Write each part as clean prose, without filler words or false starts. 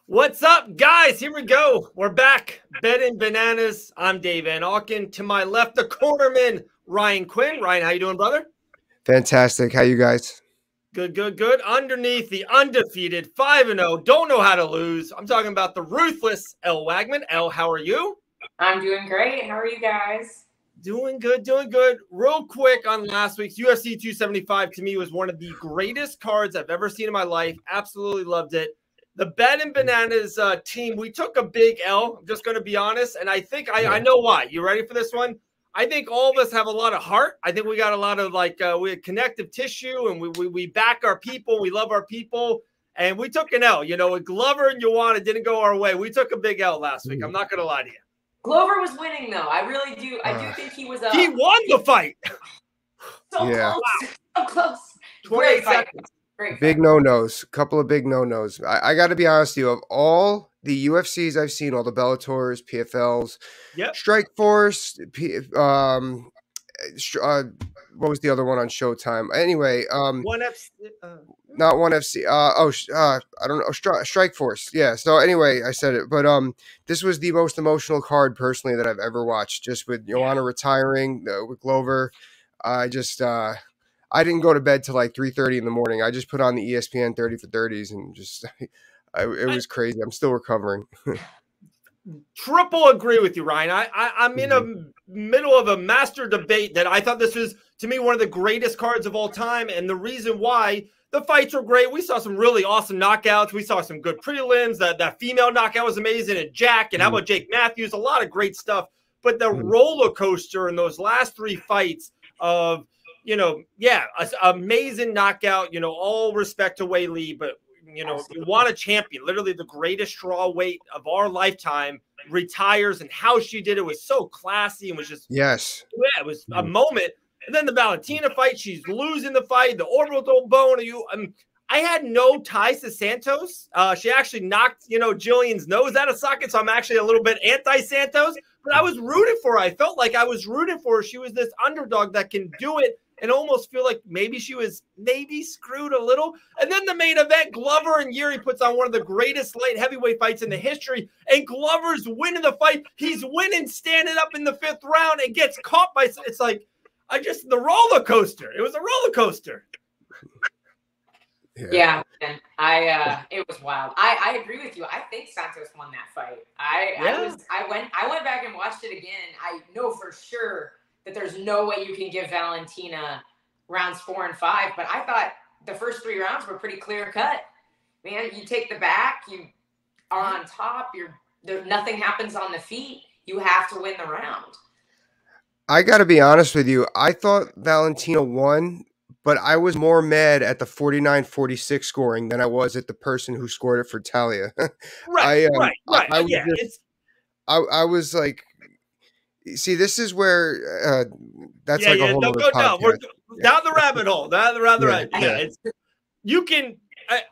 What's up, guys? Here we go. We're back. Betting Bananas. I'm Dave Van Auken. To my left, the cornerman, Ryan Quinn. Ryan, how you doing, brother? Fantastic. How you guys? Good, good, good. Underneath the undefeated 5-0, don't know how to lose. I'm talking about the ruthless Elle Wagman. Elle, how are you? I'm doing great. How are you guys? Doing good, doing good. Real quick on last week's UFC 275, to me was one of the greatest cards I've ever seen in my life. Absolutely loved it. The Betting Bananas team, we took a big L. I'm just going to be honest. And I think I know why. You ready for this one? I think all of us have a lot of heart. I think we got a lot of we have connective tissue, and we back our people. We love our people. And we took an L. You know, Glover and Joanna didn't go our way. We took a big L last week. I'm not going to lie to you. Glover was winning, though. I really do. I do think he was up. He won the fight. So close. So close. 28 seconds. Great big no-nos. Couple of big no-nos. I got to be honest with you. Of all the UFCs I've seen, all the Bellators, PFLs, Strike Force, what was the other one on Showtime? Anyway, One FC. Not One FC. I don't know. Strike Force. Yeah. So anyway, I said it, but this was the most emotional card personally that I've ever watched. Just with Joanna retiring, with Glover, I didn't go to bed till like 3:30 in the morning. I just put on the ESPN 30 for 30s and just it was crazy. I'm still recovering. Triple agree with you, Ryan. I'm in the middle of a master debate that I thought this was, to me, one of the greatest cards of all time. And the reason why, the fights were great. We saw some really awesome knockouts. We saw some good prelims. That female knockout was amazing. And Jack, and how about Jake Matthews? A lot of great stuff. But the roller coaster in those last three fights of, amazing knockout, all respect to Wei Lee, but you want a champion, literally the greatest strawweight of our lifetime, retires, and how she did it was so classy and was just it was a moment. And then the Valentina fight, she's losing the fight, the orbital bone. I had no ties to Santos. She actually knocked Jillian's nose out of socket, so I'm actually a little bit anti-Santos, but I was rooting for her. I felt like I was rooting for her. She was this underdog that can do it. And almost feel like maybe she was screwed a little. And then the main event, Glover and Yuri puts on one of the greatest light heavyweight fights in the history. And Glover's winning the fight. He's winning, standing up in the 5th round, and gets caught by. It's like the roller coaster. It was a roller coaster. Yeah, and it was wild. I agree with you. I think Santos won that fight. I went back and watched it again. I know for sure that there's no way you can give Valentina rounds 4 and 5. But I thought the first 3 rounds were pretty clear cut. Man, you take the back, you are on top, nothing happens on the feet. You have to win the round. I got to be honest with you. I thought Valentina won, but I was more mad at the 49-46 scoring than I was at the person who scored it for Talia. Right. I was like, see, this is where that's like a whole other podcast. We're down the rabbit hole. Down the rabbit hole. You can,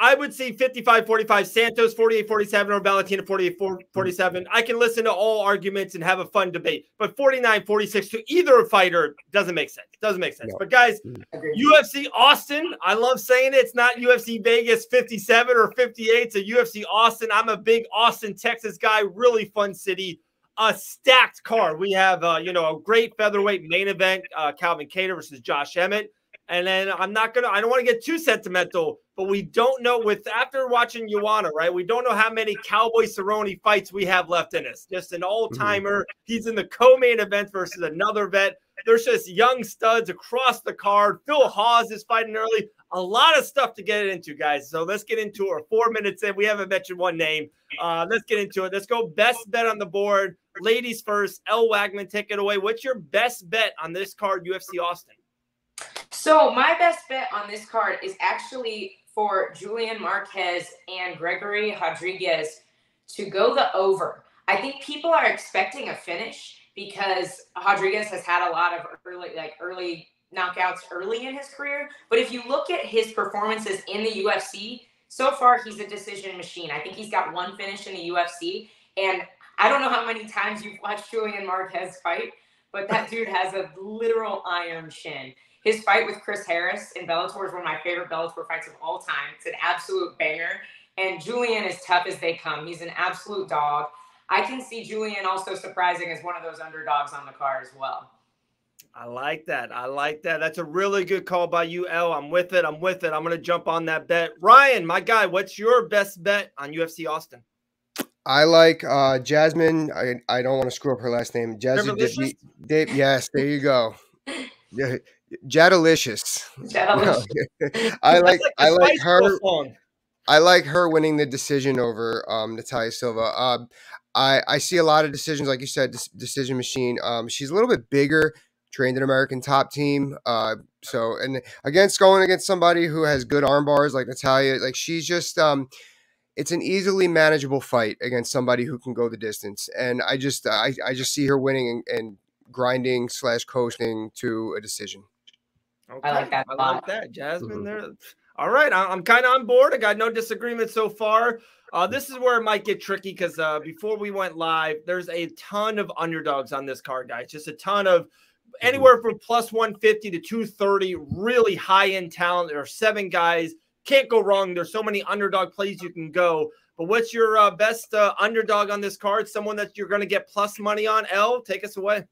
I would say 55-45 Santos, 48-47, or Valentina 48-47. I can listen to all arguments and have a fun debate. But 49-46 to either fighter doesn't make sense. Doesn't make sense. No. But guys, UFC Austin, I love saying it. It's not UFC Vegas 57 or 58. It's a UFC Austin. I'm a big Austin, Texas guy. Really fun city. A stacked card. We have, a great featherweight main event, Calvin Kattar versus Josh Emmett. And then I don't want to get too sentimental, but we don't know after watching Joanna, right? We don't know how many Cowboy Cerrone fights we have left in us. Just an all-timer. He's in the co-main event versus another vet. There's just young studs across the card. Phil Hawes is fighting early. A lot of stuff to get into, guys. So let's get into it. 4 minutes in. We haven't mentioned one name. Let's get into it. Let's go best bet on the board. Ladies first. Elle Wagman, take it away. What's your best bet on this card, UFC Austin? So my best bet on this card is actually for Julian Marquez and Gregory Rodriguez to go the over. I think people are expecting a finish because Rodriguez has had a lot of early knockouts early in his career. But if you look at his performances in the UFC, so far he's a decision machine. I think he's got 1 finish in the UFC. And I don't know how many times you've watched Julian Marquez fight, but that dude has a literal iron chin. His fight with Chris Harris in Bellator is one of my favorite Bellator fights of all time. It's an absolute banger. And Julian is tough as they come. He's an absolute dog. I can see Julian also surprising as one of those underdogs on the card as well. I like that. I like that. That's a really good call by you, Elle. I'm with it. I'm with it. I'm going to jump on that bet. Ryan, my guy, what's your best bet on UFC Austin? I like Jasmine. I don't want to screw up her last name. Jasmine. Yes, there you go. Yeah, Jadalicious. No. I like her. Song. I like her winning the decision over Natalia Silva. I see a lot of decisions, like you said, decision machine. She's a little bit bigger, trained in American Top Team. So and going against somebody who has good arm bars like Natalia, like she's just it's an easily manageable fight against somebody who can go the distance. And I just see her winning and grinding / coasting to a decision. Okay. I like that. I like that, Jasmine. There. All right, I'm kind of on board. I got no disagreement so far. This is where it might get tricky because before we went live, there's a ton of underdogs on this card, guys. Just a ton of anywhere from plus 150 to 230, really high-end talent. There are 7 guys. Can't go wrong. There's so many underdog plays you can go. But what's your best underdog on this card? Someone that you're going to get plus money on? Elle, take us away.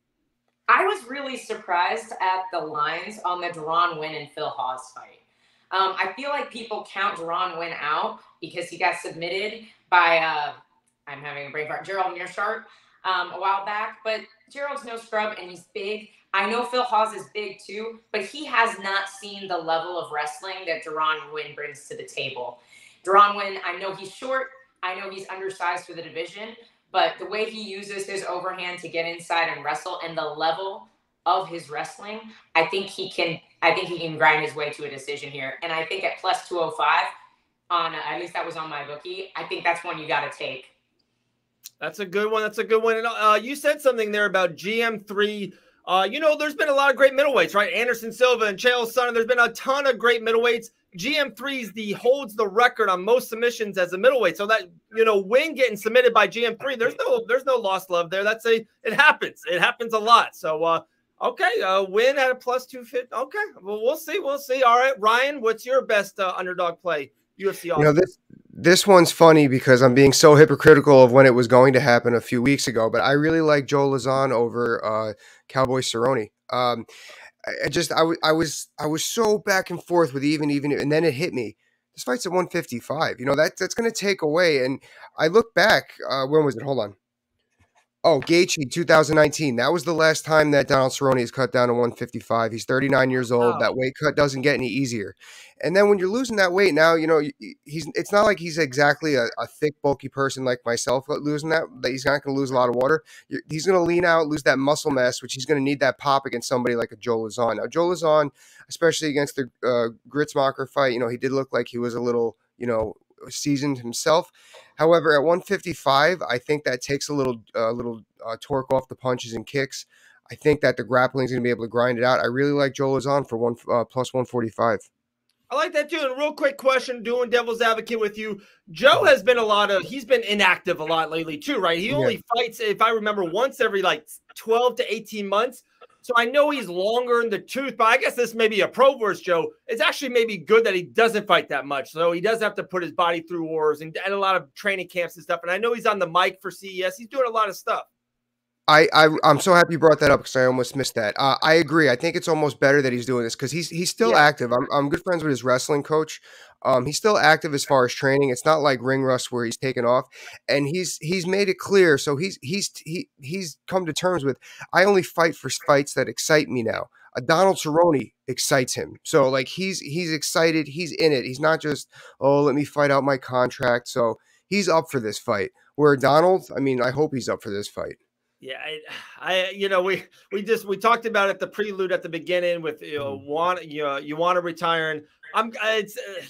I was really surprised at the lines on the Deron Winn and Phil Hawes fight. I feel like people count Deron Winn out because he got submitted by, I'm having a brain fart, Gerald Meerschaert a while back. But Gerald's no scrub and he's big. I know Phil Hawes is big too, but he has not seen the level of wrestling that Deron Winn brings to the table. Deron Winn, I know he's short. I know he's undersized for the division. But the way he uses his overhand to get inside and wrestle and the level of his wrestling, I think he can grind his way to a decision here. And I think at plus 205 on at least that was on my bookie, I think that's one you got to take. That's a good one. That's a good one. And you said something there about GM3. There's been a lot of great middleweights, right? Anderson Silva and Chael Sonnen. There's been a ton of great middleweights. GM3 holds the record on most submissions as a middleweight. So that, Winn getting submitted by GM3, there's no lost love there. It happens. It happens a lot. So, Winn at a plus 250. Okay. Well, we'll see. We'll see. All right, Ryan, what's your best underdog play? UFC Austin. This one's funny because I'm being so hypocritical of when it was going to happen a few weeks ago, but I really like Joe Lazon over Cowboy Cerrone. I was so back and forth with even, and then it hit me. This fight's at 155. That's going to take away. And I look back. When was it? Hold on. Oh, Gaethje, 2019. That was the last time that Donald Cerrone is cut down to 155. He's 39 years old. Wow. That weight cut doesn't get any easier. And then when you're losing that weight now, it's not like he's exactly a thick, bulky person like myself losing that. He's not going to lose a lot of water. He's going to lean out, lose that muscle mass, which he's going to need that pop against somebody like a Joe Lazon. Now, Joe Lazon, especially against the Gritzmacher fight, he did look like he was a little, seasoned himself. However, at 155, I think that takes a little torque off the punches and kicks. I think that the grappling is going to be able to grind it out. I really like Joe Lazon for plus 145. I like that too. And real quick question, doing devil's advocate with you. Joe has been he's been inactive a lot lately too, right? He only fights, if I remember, once every 12 to 18 months. So I know he's longer in the tooth, but I guess this may be a pro versus Joe. It's actually maybe good that he doesn't fight that much. So he does have to put his body through wars and a lot of training camps and stuff. And I know he's on the mic for CES. He's doing a lot of stuff. I'm so happy you brought that up because I almost missed that. I agree. I think it's almost better that he's doing this because he's still active. I'm good friends with his wrestling coach. He's still active as far as training. It's not like ring rust where he's taken off, and he's made it clear. So he's come to terms with, I only fight for fights that excite me now. Donald Cerrone excites him. So he's excited. He's in it. He's not just, let me fight out my contract. So he's up for this fight. Where Donald, I hope he's up for this fight. Yeah, we talked about it the prelude at the beginning with you want to retire, and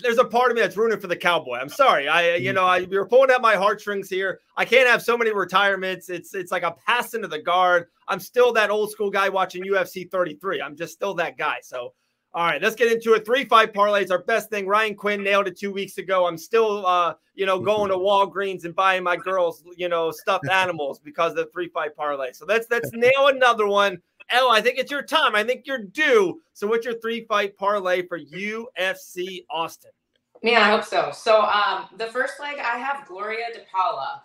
there's a part of me that's rooting for the Cowboy. I'm sorry, you're pulling at my heartstrings here. I can't have so many retirements. It's like I'm passing to the guard. I'm still that old school guy watching UFC 33. I'm just still that guy. So. All right, let's get into it. 3 fight parlays, our best thing. Ryan Quinn nailed it 2 weeks ago. I'm still, going to Walgreens and buying my girls, stuffed animals because of the 3 fight parlay. So let's nail another one. Elle, I think it's your time. I think you're due. So what's your 3 fight parlay for UFC Austin? Man, I hope so. So the first leg, I have Gloria DePaula.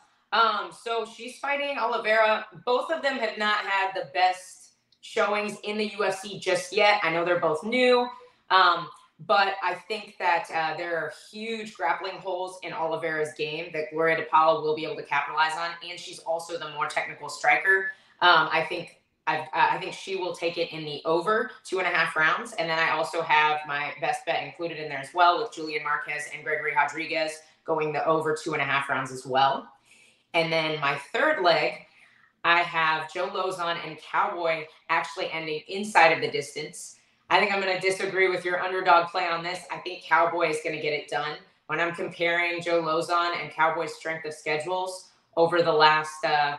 So she's fighting Oliveira. Both of them have not had the best showings in the UFC just yet. I know they're both new, but I think that there are huge grappling holes in Oliveira's game that Gloria DePaula will be able to capitalize on, and she's also the more technical striker. I think she will take it in the over 2.5 rounds. And then I also have my best bet included in there as well with Julian Marquez and Gregory Rodriguez going the over 2.5 rounds as well. And then my third leg, I have Joe Lozon and Cowboy actually ending inside of the distance. I think I'm going to disagree with your underdog play on this. I think Cowboy is going to get it done. When I'm comparing Joe Lozon and Cowboy's strength of schedules over the last about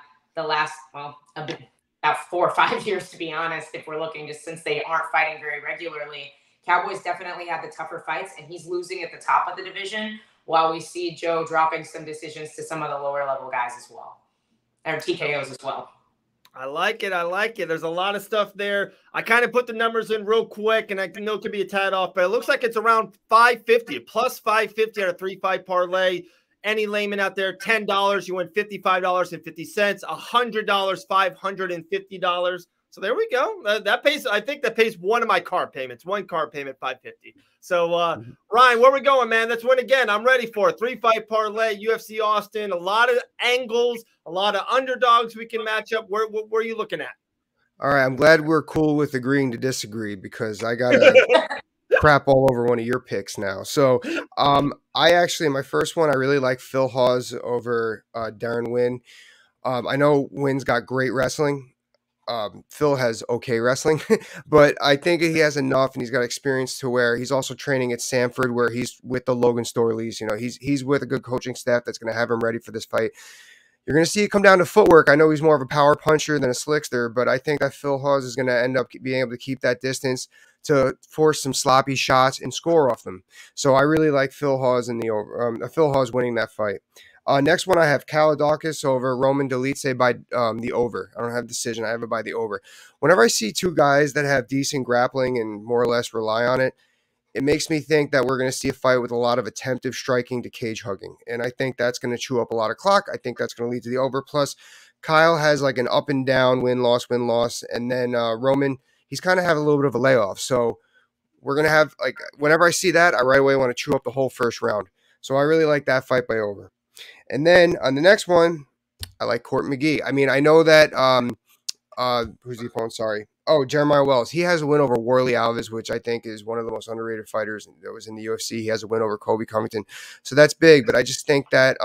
4 or 5 years, to be honest, if we're looking, just since they aren't fighting very regularly. Cowboys definitely have the tougher fights, and he's losing at the top of the division, while we see Joe dropping some decisions to some of the lower level guys as well, or TKOs as well. I like it. I like it. There's a lot of stuff there. I kind of put the numbers in real quick, and I know it could be a tad off, but it looks like it's around 550, plus 550 on a 3-fight parlay. Any layman out there, $10, you win $55.50, $100, $550. So there we go. That pays. I think that pays one of my car payments. One car payment, $550. So Ryan, where we going, man? Let's win again. I'm ready for it. 3-fight parlay, UFC Austin. A lot of angles, a lot of underdogs we can match up. Where are you looking at? All right, I'm glad we're cool with agreeing to disagree, because I gotta crap all over one of your picks now. So I actually, my first one, I really like Phil Hawes over Darren Wynn. I know Wynn's got great wrestling. Phil has okay wrestling, but I think he has enough, and he's got experience to where he's also training at Sanford, where he's with the Logan Storleys. You know, he's with a good coaching staff that's going to have him ready for this fight. You're going to see it come down to footwork. I know he's more of a power puncher than a slickster, but I think that Phil Hawes is going to end up being able to keep that distance to force some sloppy shots and score off them. So I really like Phil Hawes in the over. Phil Hawes winning that fight. Next one, I have Kalidakis over Roman Dolidze by the over. I don't have decision. I have it by the over. Whenever I see two guys that have decent grappling and more or less rely on it, it makes me think that we're going to see a fight with a lot of attempted striking to cage hugging. And I think that's going to chew up a lot of clock. I think that's going to lead to the over. Plus, Kyle has like an up and down, win-loss. And then Roman, he's kind of have a little bit of a layoff. So we're going to have, like, whenever I see that, I right away want to chew up the whole first round. So I really like that fight by over. And then on the next one, I like Court McGee. I mean, I know that who's the opponent? Sorry. Oh, Jeremiah Wells. He has a win over Warley Alves, which I think is one of the most underrated fighters that was in the UFC. He has a win over Kobe Covington. So that's big. But I just think that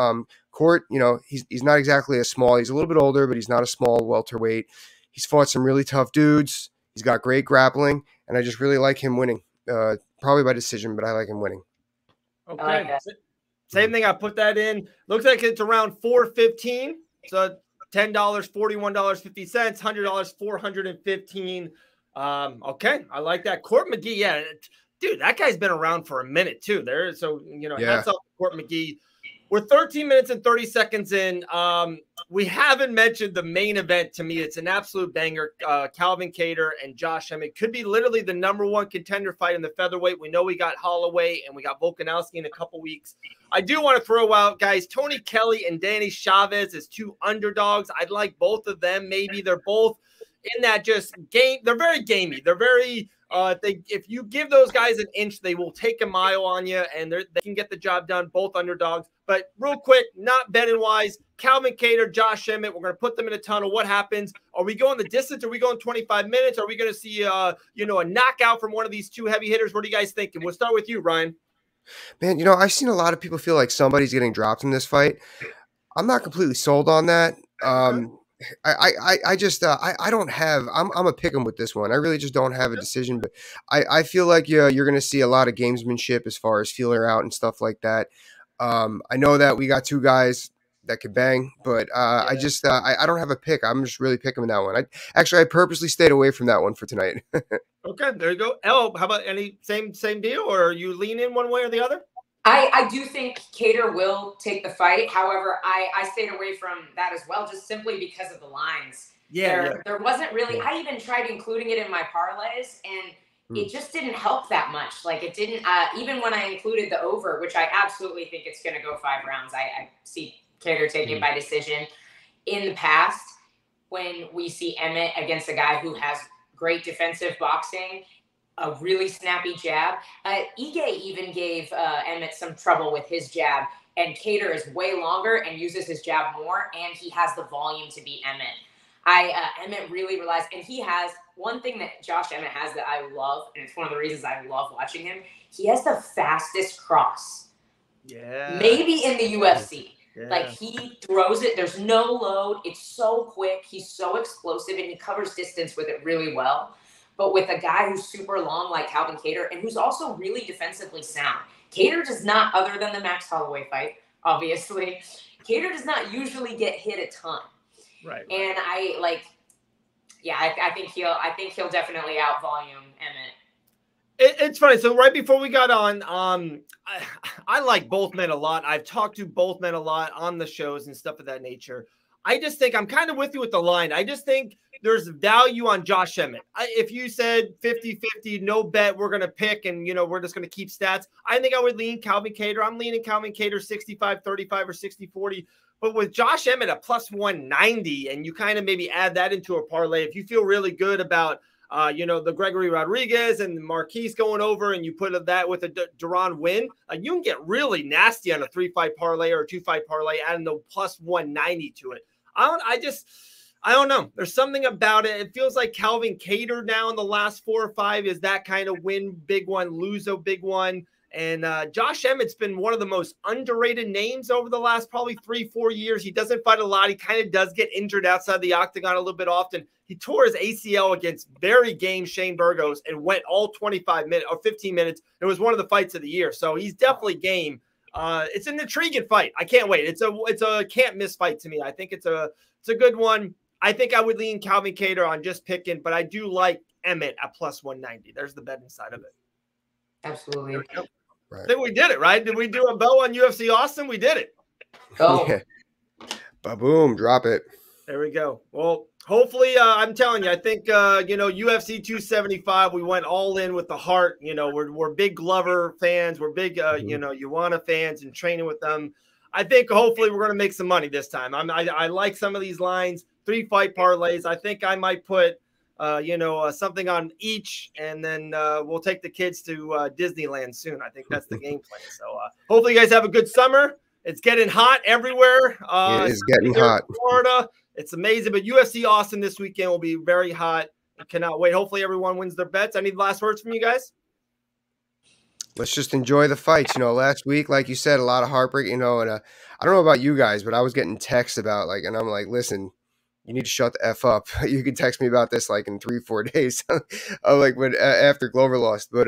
Court, you know, he's not exactly a small. He's a little bit older, but he's not a small welterweight. He's fought some really tough dudes. He's got great grappling. And I just really like him winning. Probably by decision, but I like him winning. Okay. Like same thing. I put that in. Looks like it's around 415. So $10, $41.50, $100, $415. Okay, I like that. Court McGee, yeah, dude, that guy's been around for a minute too. So you know, hats off to Court McGee. We're 13 minutes and 30 seconds in. We haven't mentioned the main event. To me, it's an absolute banger. Calvin Kattar and Josh Emmett could be literally the #1 contender fight in the featherweight. We know we got Holloway and we got Volkanovski in a couple weeks. I do want to throw out, guys, Tony Kelly and Danny Chavez as two underdogs. I'd like both of them. Maybe they're both in that just game. They're very gamey. They're very if you give those guys an inch, they will take a mile on you, and they can get the job done. Both underdogs. But real quick, not betting wise, Calvin Kattar, Josh Emmett, we're going to put them in a tunnel. What happens? Are we going the distance? Are we going 25 minutes? Are we going to see a knockout from one of these two heavy hitters? What are you guys thinking? We'll start with you, Ryan. Man, I've seen a lot of people feel like somebody's getting dropped in this fight. I'm not completely sold on that. I don't have. I'm a pick'em with this one. I really just don't have a decision, but I feel like you're going to see a lot of gamesmanship as far as feeler out and stuff like that. I know that we got two guys that could bang, but I don't have a pick. I'm just really picking that one. I purposely stayed away from that one for tonight. Okay, there you go. Elle, how about any same deal, or are you leaning one way or the other? I do think Kattar will take the fight. However, I stayed away from that as well, just simply because of the lines. There wasn't really. I even tried including it in my parlays, and it just didn't help that much. Like it didn't, even when I included the over, which I absolutely think it's going to go 5 rounds. I see Kattar taking it by decision. In the past, when we see Emmett against a guy who has great defensive boxing, a really snappy jab, Ige even gave Emmett some trouble with his jab, and Kattar is way longer and uses his jab more, and he has the volume to beat Emmett. Emmett really relies, and he has one thing that Josh Emmett has that I love, and it's one of the reasons I love watching him. He has the fastest cross. Yeah. Maybe in the UFC. Yeah. Like he throws it, there's no load, it's so quick, he's so explosive, and he covers distance with it really well. But with a guy who's super long like Calvin Kattar, and who's also really defensively sound. Kattar does not, other than the Max Holloway fight, obviously, Kattar does not usually get hit a ton. Right. And I think he'll definitely out volume Emmett. It's funny. So right before we got on, I like both men a lot. I've talked to both men a lot on the shows and stuff of that nature. I just think I'm kind of with you with the line. I just think there's value on Josh Emmett. If you said 50-50, no bet, we're going to pick and, we're just going to keep stats, I think I would lean Calvin Kattar. I'm leaning Calvin Kattar 65-35 or 60-40. But with Josh Emmett at plus 190, and you kind of maybe add that into a parlay, if you feel really good about, the Gregory Rodriguez and the Marquise going over, and you put that with a Duran win, you can get really nasty on a 3-fight parlay or a 2-fight parlay, adding the plus 190 to it. I don't know. There's something about it. It feels like Calvin Kattar now in the last 4 or 5 is that kind of win big one, lose a big one. And Josh Emmett's been one of the most underrated names over the last probably 3-4 years. He doesn't fight a lot. He kind of does get injured outside the octagon a little bit often. He tore his ACL against very game Shane Burgos and went all 25 minutes or 15 minutes. It was one of the fights of the year. So he's definitely game. It's an intriguing fight. I can't wait. It's a can't miss fight to me. I think it's a good one. I think I would lean Calvin Kattar on just picking, but I do like Emmett at plus 190. There's the betting side of it. Absolutely. Right. I think we did it, right? Did we do a bow on UFC Austin? We did it. Oh. Yeah. Ba-boom, drop it. There we go. Well, hopefully, I'm telling you, I think, UFC 275, we went all in with the heart. We're big Glover fans. We're big, Ioana fans and training with them. I think hopefully we're going to make some money this time. I like some of these lines, 3-fight parlays. I think I might put something on each, and then we'll take the kids to Disneyland soon. I think that's the game plan. So hopefully you guys have a good summer. It's getting hot everywhere. It is getting hot. Florida. It's amazing. But UFC Austin this weekend will be very hot. I cannot wait. Hopefully everyone wins their bets. I need last words from you guys. Let's just enjoy the fights. Last week, like you said, a lot of heartbreak, and I don't know about you guys, but I was getting texts about and I'm like, listen, you need to shut the F up. You can text me about this in 3-4 days. After Glover lost. But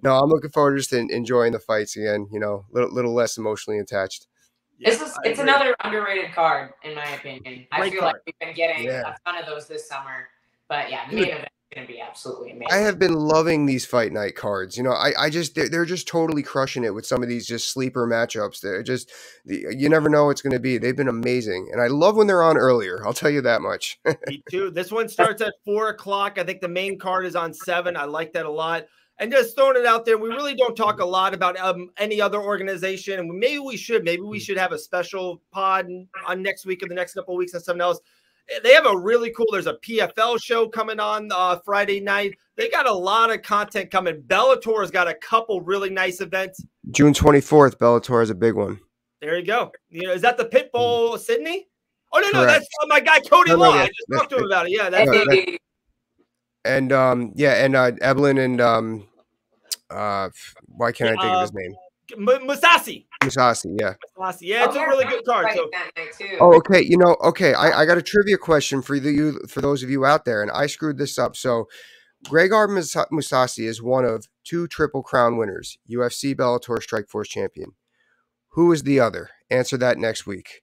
no, I'm looking forward to just enjoying the fights again, little less emotionally attached. Yeah, it's another underrated card, in my opinion. I feel like we've been getting a ton of those this summer. But yeah, the main event is going to be absolutely amazing. I have been loving these fight night cards. They're just totally crushing it with some of these just sleeper matchups. They're just, you never know what's going to be. They've been amazing. And I love when they're on earlier. I'll tell you that much. Me too. This one starts at 4:00. I think the main card is on 7. I like that a lot. And just throwing it out there, we really don't talk a lot about any other organization. And maybe we should. Maybe we should have a special pod on next week or the next couple of weeks on something else. They have a really cool, there's a PFL show coming on Friday night. They got a lot of content coming. Bellator has got a couple really nice events. June 24th, Bellator is a big one. There you go. Is that the Pitbull Sydney? Oh, no, that's my guy Cody Law. I just talked to him about it. Yeah, that's it. And Evelyn and why can't I think of his name? Musasi, yeah. Yeah, it's a really good card. So. Oh, okay. I got a trivia question for those of you out there, and I screwed this up. So, Gregor Musasi is one of 2 Triple Crown winners, UFC, Bellator, Strikeforce champion. Who is the other? Answer that next week.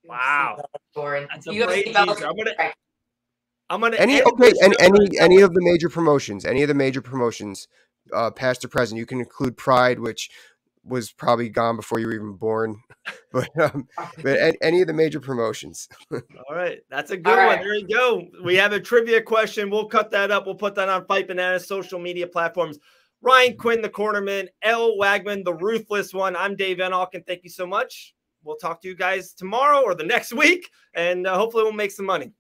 Wow, that's a great teaser. I'm gonna any of the major promotions, past or present. You can include Pride, which was probably gone before you were even born. But any of the major promotions. All right. That's a good one. There you go. We have a trivia question. We'll cut that up. We'll put that on Fight Bananas social media platforms. Ryan Quinn, the cornerman, Elle Wagman, the ruthless one. I'm Dave Van Auken. Thank you so much. We'll talk to you guys tomorrow or the next week, and hopefully we'll make some money.